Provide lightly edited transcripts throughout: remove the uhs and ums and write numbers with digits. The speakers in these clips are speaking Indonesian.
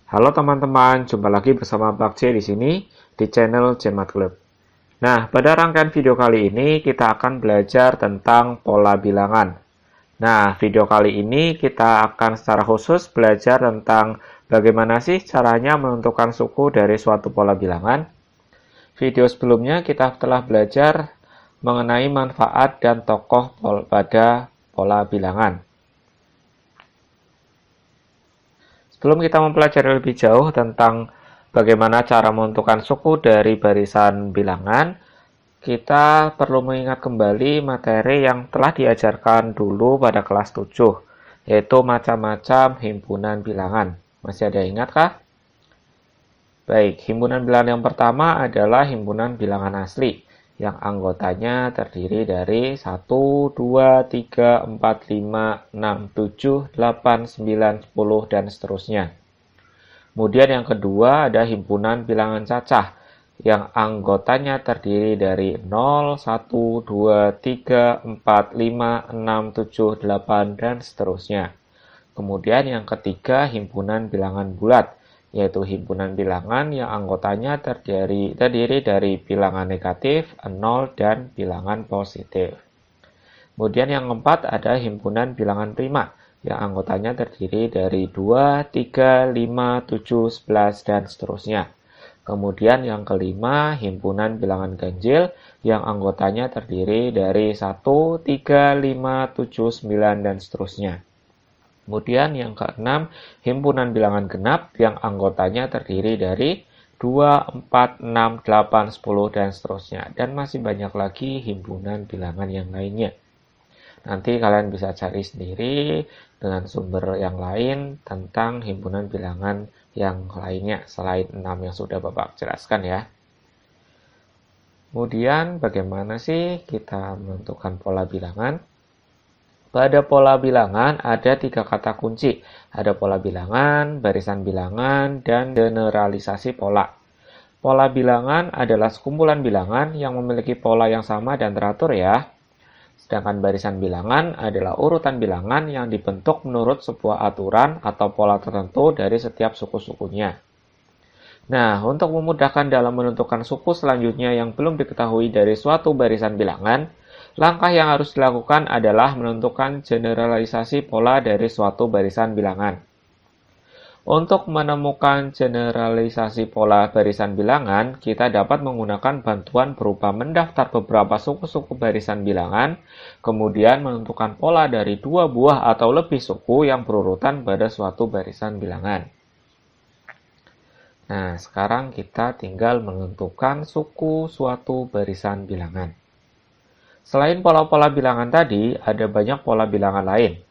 Halo teman-teman, jumpa lagi bersama Bak C di sini di channel Cenmat Club. Nah, pada rangkaian video kali ini kita akan belajar tentang pola bilangan. Nah, video kali ini kita akan secara khusus belajar tentang bagaimana sih caranya menentukan suku dari suatu pola bilangan. Video sebelumnya kita telah belajar mengenai manfaat dan tokoh pada pola bilangan. Sebelum kita mempelajari lebih jauh tentang bagaimana cara menentukan suku dari barisan bilangan, kita perlu mengingat kembali materi yang telah diajarkan dulu pada kelas 7, yaitu macam-macam himpunan bilangan. Masih ada ingatkah? Baik, himpunan bilangan yang pertama adalah himpunan bilangan asli, yang anggotanya terdiri dari 1, 2, 3, 4, 5, 6, 7, 8, 9, 10, dan seterusnya. Kemudian yang kedua ada himpunan bilangan cacah, yang anggotanya terdiri dari 0, 1, 2, 3, 4, 5, 6, 7, 8, dan seterusnya. Kemudian yang ketiga himpunan bilangan bulat, yaitu himpunan bilangan yang anggotanya terdiri dari bilangan negatif, 0, dan bilangan positif. Kemudian yang keempat ada himpunan bilangan prima, yang anggotanya terdiri dari 2, 3, 5, 7, 11, dan seterusnya. Kemudian yang kelima, himpunan bilangan ganjil, yang anggotanya terdiri dari 1, 3, 5, 7, 9, dan seterusnya. Kemudian yang keenam, himpunan bilangan genap yang anggotanya terdiri dari 2, 4, 6, 8, 10, dan seterusnya. Dan masih banyak lagi himpunan bilangan yang lainnya. Nanti kalian bisa cari sendiri dengan sumber yang lain tentang himpunan bilangan yang lainnya selain 6 yang sudah Bapak jelaskan ya. Kemudian bagaimana sih kita menentukan pola bilangan? Pada pola bilangan ada 3 kata kunci. Ada pola bilangan, barisan bilangan, dan generalisasi pola. Pola bilangan adalah sekumpulan bilangan yang memiliki pola yang sama dan teratur ya. Sedangkan barisan bilangan adalah urutan bilangan yang dibentuk menurut sebuah aturan atau pola tertentu dari setiap suku-sukunya. Nah, untuk memudahkan dalam menentukan suku selanjutnya yang belum diketahui dari suatu barisan bilangan, langkah yang harus dilakukan adalah menentukan generalisasi pola dari suatu barisan bilangan. Untuk menemukan generalisasi pola barisan bilangan, kita dapat menggunakan bantuan berupa mendaftar beberapa suku-suku barisan bilangan, kemudian menentukan pola dari 2 buah atau lebih suku yang berurutan pada suatu barisan bilangan. Nah, sekarang kita tinggal menentukan suku suatu barisan bilangan. Selain pola-pola bilangan tadi, ada banyak pola bilangan lain.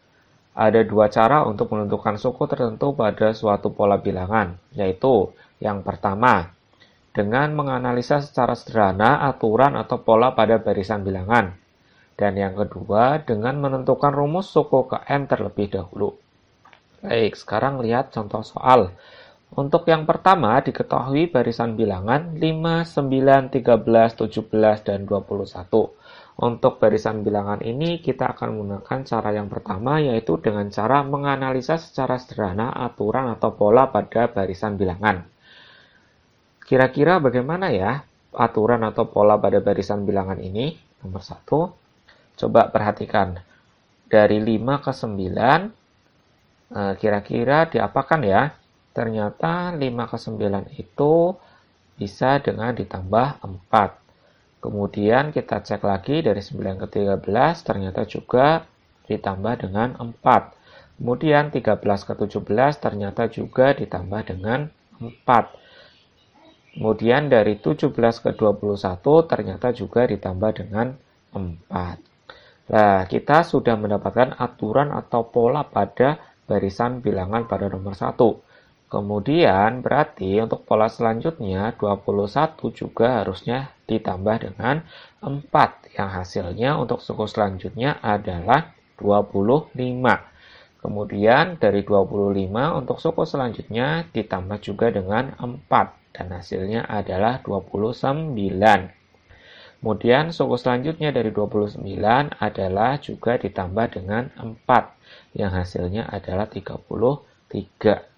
Ada 2 cara untuk menentukan suku tertentu pada suatu pola bilangan, yaitu yang pertama, dengan menganalisa secara sederhana aturan atau pola pada barisan bilangan. Dan yang kedua, dengan menentukan rumus suku ke N terlebih dahulu. Baik, sekarang lihat contoh soal. Untuk yang pertama, diketahui barisan bilangan 5, 9, 13, 17, dan 21. Untuk barisan bilangan ini, kita akan menggunakan cara yang pertama, yaitu dengan cara menganalisa secara sederhana aturan atau pola pada barisan bilangan. Kira-kira bagaimana ya aturan atau pola pada barisan bilangan ini? Nomor 1, coba perhatikan. Dari 5 ke 9, kira-kira diapakan ya? Ternyata 5 ke 9 itu bisa dengan ditambah 4. Kemudian kita cek lagi dari 9 ke 13 ternyata juga ditambah dengan 4. Kemudian 13 ke 17 ternyata juga ditambah dengan 4. Kemudian dari 17 ke 21 ternyata juga ditambah dengan 4. Nah, kita sudah mendapatkan aturan atau pola pada barisan bilangan pada nomor 1. Kemudian berarti untuk pola selanjutnya 21 juga harusnya ditambah dengan 4 yang hasilnya untuk suku selanjutnya adalah 25. Kemudian dari 25 untuk suku selanjutnya ditambah juga dengan 4 dan hasilnya adalah 29. Kemudian suku selanjutnya dari 29 adalah juga ditambah dengan 4 yang hasilnya adalah 33.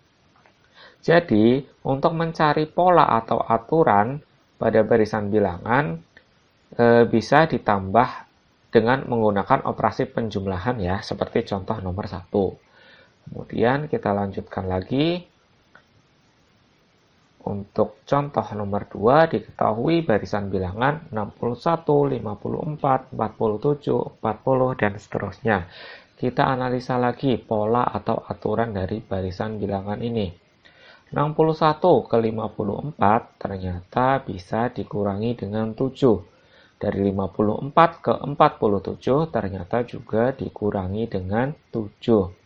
Jadi, untuk mencari pola atau aturan pada barisan bilangan, bisa ditambah dengan menggunakan operasi penjumlahan ya, seperti contoh nomor 1. Kemudian kita lanjutkan lagi. Untuk contoh nomor 2, diketahui barisan bilangan 61, 54, 47, 40, dan seterusnya. Kita analisa lagi pola atau aturan dari barisan bilangan ini. 61 ke 54 ternyata bisa dikurangi dengan 7. Dari 54 ke 47 ternyata juga dikurangi dengan 7.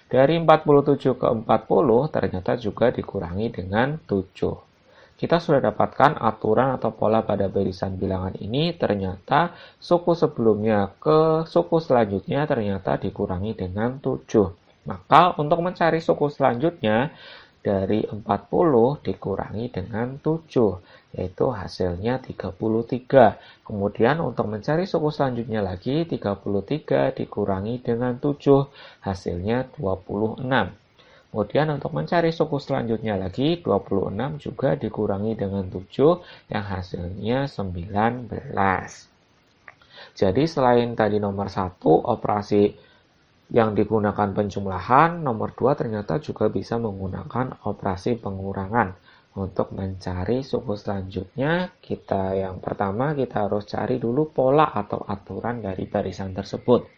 Dari 47 ke 40 ternyata juga dikurangi dengan 7. Kita sudah dapatkan aturan atau pola pada barisan bilangan ini, ternyata suku sebelumnya ke suku selanjutnya ternyata dikurangi dengan 7. Maka untuk mencari suku selanjutnya, dari 40 dikurangi dengan 7, yaitu hasilnya 33. Kemudian untuk mencari suku selanjutnya lagi, 33 dikurangi dengan 7, hasilnya 26. Kemudian untuk mencari suku selanjutnya lagi, 26 juga dikurangi dengan 7, yang hasilnya 19. Jadi selain tadi nomor 1, operasi yang digunakan penjumlahan, nomor 2 ternyata juga bisa menggunakan operasi pengurangan. Untuk mencari suku selanjutnya, yang pertama kita harus cari dulu pola atau aturan dari barisan tersebut.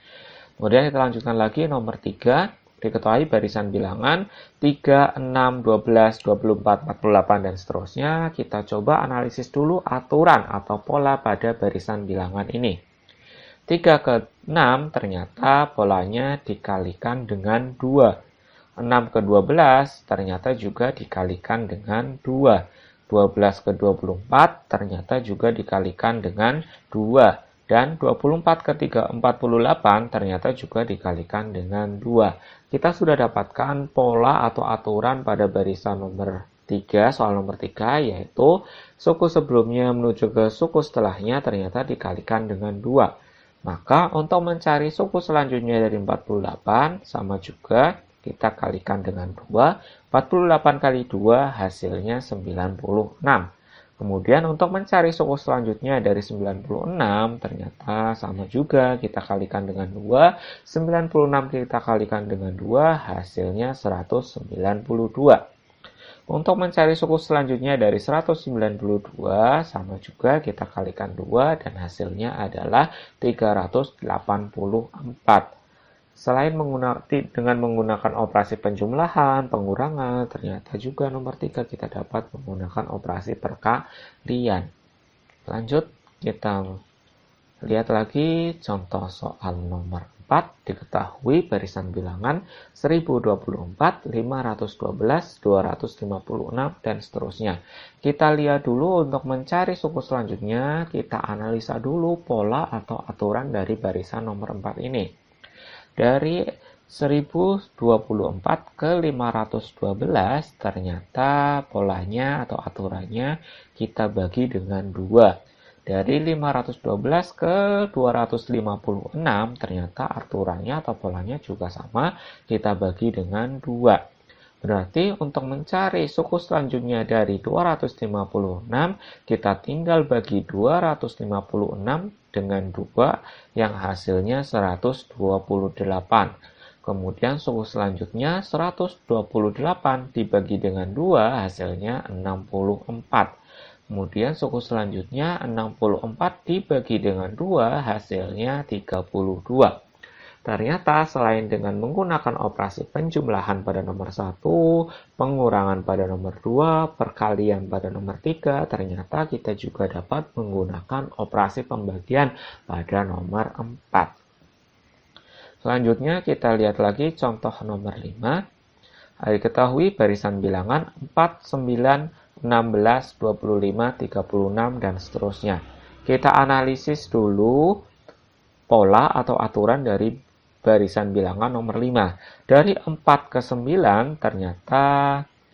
Kemudian kita lanjutkan lagi nomor 3, diketahui barisan bilangan 3, 6, 12, 24, 48, dan seterusnya. Kita coba analisis dulu aturan atau pola pada barisan bilangan ini. 3 ke 6 ternyata polanya dikalikan dengan 2. 6 ke 12 ternyata juga dikalikan dengan 2. 12 ke 24 ternyata juga dikalikan dengan 2. Dan 24 ke 48 ternyata juga dikalikan dengan 2. Kita sudah dapatkan pola atau aturan pada barisan nomor 3, soal nomor 3, yaitu suku sebelumnya menuju ke suku setelahnya ternyata dikalikan dengan 2. Maka untuk mencari suku selanjutnya dari 48, sama juga kita kalikan dengan 2. 48 kali 2 hasilnya 96. Kemudian untuk mencari suku selanjutnya dari 96, ternyata sama juga kita kalikan dengan 2. 96 kita kalikan dengan 2, hasilnya 192. Untuk mencari suku selanjutnya dari 192, sama juga kita kalikan 2 dan hasilnya adalah 384. Selain dengan menggunakan operasi penjumlahan, pengurangan, ternyata juga nomor 3 kita dapat menggunakan operasi perkalian. Lanjut, kita lihat lagi contoh soal nomor 4, diketahui barisan bilangan 1024, 512, 256, dan seterusnya. Kita lihat dulu untuk mencari suku selanjutnya, kita analisa dulu pola atau aturan dari barisan nomor 4 ini. Dari 1024 ke 512, ternyata polanya atau aturannya kita bagi dengan 2. Dari 512 ke 256, ternyata aturannya atau polanya juga sama, kita bagi dengan 2. Berarti untuk mencari suku selanjutnya dari 256, kita tinggal bagi 256 dengan 2, yang hasilnya 128. Kemudian suku selanjutnya 128 dibagi dengan 2, hasilnya 64. Kemudian suku selanjutnya 64 dibagi dengan 2, hasilnya 32. Ternyata selain dengan menggunakan operasi penjumlahan pada nomor 1, pengurangan pada nomor 2, perkalian pada nomor 3, ternyata kita juga dapat menggunakan operasi pembagian pada nomor 4. Selanjutnya kita lihat lagi contoh nomor 5. Diketahui barisan bilangan 4, 9, 16, 25, 36, dan seterusnya. Kita analisis dulu pola atau aturan dari barisan bilangan nomor 5. Dari 4 ke 9 ternyata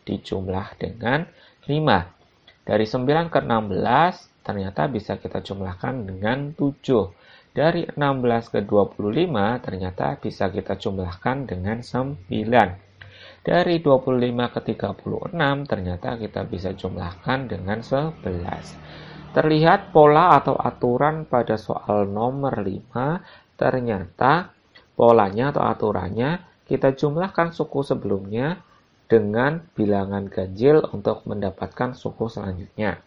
dijumlah dengan 5. Dari 9 ke 16 ternyata bisa kita jumlahkan dengan 7. Dari 16 ke 25 ternyata bisa kita jumlahkan dengan 9. Dari 25 ke 36 ternyata kita bisa jumlahkan dengan 11. Terlihat pola atau aturan pada soal nomor 5, ternyata polanya atau aturannya kita jumlahkan suku sebelumnya dengan bilangan ganjil untuk mendapatkan suku selanjutnya.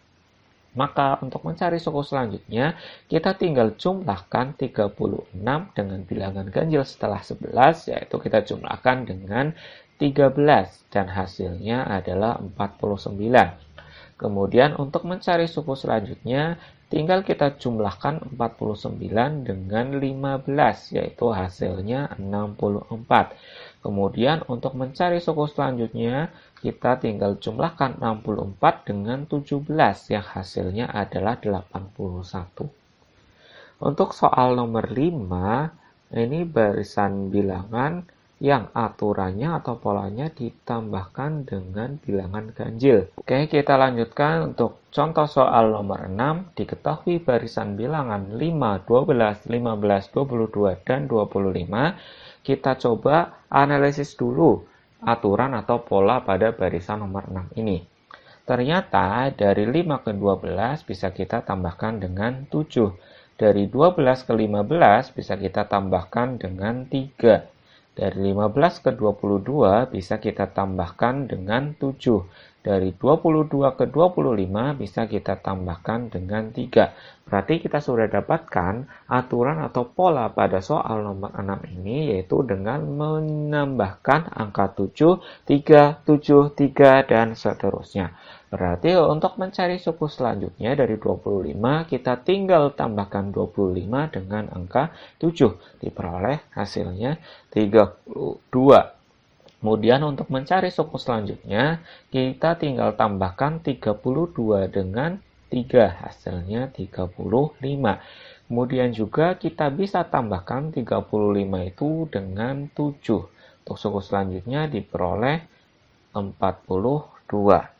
Maka untuk mencari suku selanjutnya, kita tinggal jumlahkan 36 dengan bilangan ganjil setelah 11, yaitu kita jumlahkan dengan 13, dan hasilnya adalah 49. Kemudian untuk mencari suku selanjutnya, tinggal kita jumlahkan 49 dengan 15, yaitu hasilnya 64. Kemudian untuk mencari suku selanjutnya, kita tinggal jumlahkan 64 dengan 17, yang hasilnya adalah 81. Untuk soal nomor 5, ini barisan bilangan yang aturannya atau polanya ditambahkan dengan bilangan ganjil. Oke, kita lanjutkan untuk contoh soal nomor 6. Diketahui barisan bilangan 5, 12, 15, 22, dan 25. Kita coba analisis dulu aturan atau pola pada barisan nomor 6 ini. Ternyata dari 5 ke 12 bisa kita tambahkan dengan 7. Dari 12 ke 15 bisa kita tambahkan dengan 3. Dari 15 ke 22 bisa kita tambahkan dengan 7. Dari 22 ke 25 bisa kita tambahkan dengan 3. Berarti kita sudah dapatkan aturan atau pola pada soal nomor 6 ini, yaitu dengan menambahkan angka 7, 3, 7, 3, dan seterusnya. Berarti untuk mencari suku selanjutnya dari 25, kita tinggal tambahkan 25 dengan angka 7. Diperoleh hasilnya 32. Kemudian untuk mencari suku selanjutnya, kita tinggal tambahkan 32 dengan 3. Hasilnya 35. Kemudian juga kita bisa tambahkan 35 itu dengan 7. Untuk suku selanjutnya diperoleh 42.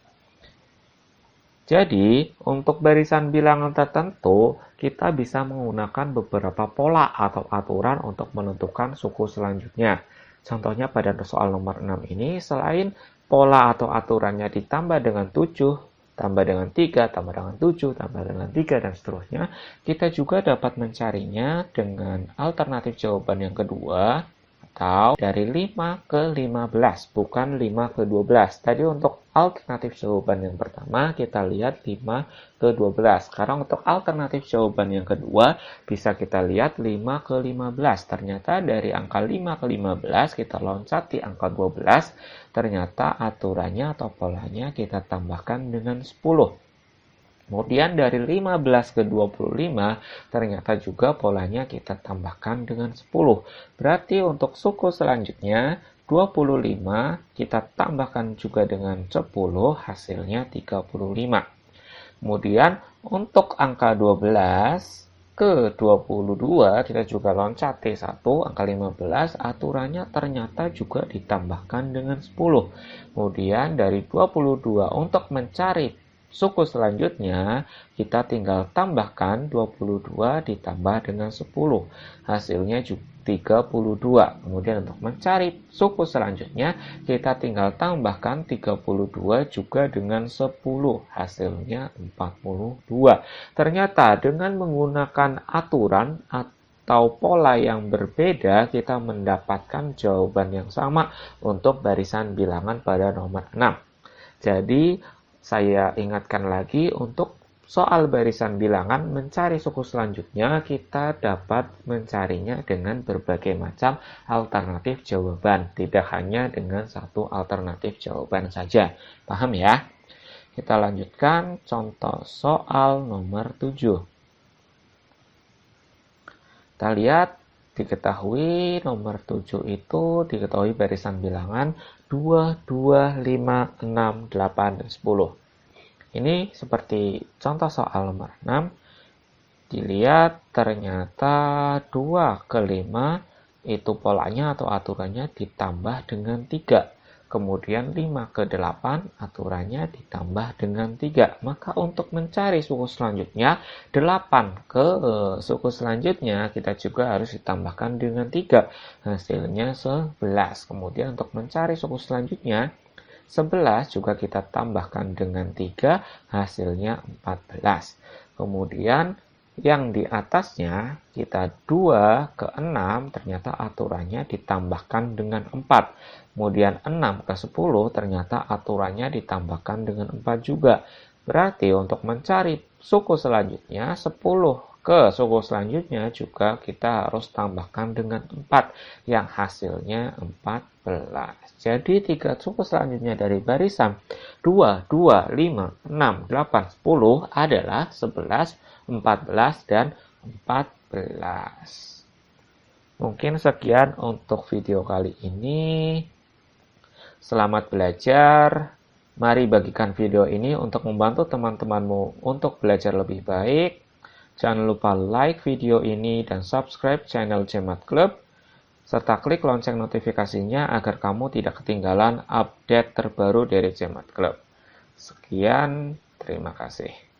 Jadi, untuk barisan bilangan tertentu, kita bisa menggunakan beberapa pola atau aturan untuk menentukan suku selanjutnya. Contohnya pada soal nomor 6 ini, selain pola atau aturannya ditambah dengan 7, tambah dengan 3, tambah dengan 7, tambah dengan 3, dan seterusnya, kita juga dapat mencarinya dengan alternatif jawaban yang kedua, atau dari 5 ke 15, bukan 5 ke 12. Tadi untuk alternatif jawaban yang pertama, kita lihat 5 ke 12. Sekarang untuk alternatif jawaban yang kedua, bisa kita lihat 5 ke 15. Ternyata dari angka 5 ke 15, kita loncat di angka 12. Ternyata aturannya atau polanya kita tambahkan dengan 10. Kemudian dari 15 ke 25, ternyata juga polanya kita tambahkan dengan 10. Berarti untuk suku selanjutnya, 25 kita tambahkan juga dengan 10, hasilnya 35. Kemudian untuk angka 12 ke 22, kita juga loncat T1, angka 15, aturannya ternyata juga ditambahkan dengan 10. Kemudian dari 22 untuk mencari suku selanjutnya, kita tinggal tambahkan 22 ditambah dengan 10. Hasilnya 32. Kemudian untuk mencari suku selanjutnya, kita tinggal tambahkan 32 juga dengan 10. Hasilnya 42. Ternyata dengan menggunakan aturan atau pola yang berbeda, kita mendapatkan jawaban yang sama untuk barisan bilangan pada nomor 6. Jadi, saya ingatkan lagi, untuk soal barisan bilangan mencari suku selanjutnya, kita dapat mencarinya dengan berbagai macam alternatif jawaban. Tidak hanya dengan satu alternatif jawaban saja. Paham ya? Kita lanjutkan contoh soal nomor 7. Kita lihat, diketahui nomor 7 itu diketahui barisan bilangan 2, 2, 5, 6, 8, dan 10. Ini seperti contoh soal nomor 6. Dilihat ternyata 2 ke 5 itu polanya atau aturannya ditambah dengan 3. kemudian 5 ke 8 aturannya ditambah dengan 3. Maka untuk mencari suku selanjutnya, 8 ke suku selanjutnya kita juga harus ditambahkan dengan 3. Hasilnya 11. Kemudian untuk mencari suku selanjutnya, 11 juga kita tambahkan dengan 3, hasilnya 14. Kemudian yang di atasnya kita 2 ke 6 ternyata aturannya ditambahkan dengan 4. Kemudian 6 ke 10 ternyata aturannya ditambahkan dengan 4 juga. Berarti untuk mencari suku selanjutnya 10 ke suku selanjutnya juga kita harus tambahkan dengan 4 yang hasilnya 14. Jadi 3 suku selanjutnya dari barisan 2, 2, 5, 6, 8, 10 adalah 11, 14, dan 14. Mungkin sekian untuk video kali ini. Selamat belajar. Mari bagikan video ini untuk membantu teman-temanmu untuk belajar lebih baik. Jangan lupa like video ini dan subscribe channel Cemat Club, serta klik lonceng notifikasinya agar kamu tidak ketinggalan update terbaru dari Cemat Club. Sekian, terima kasih.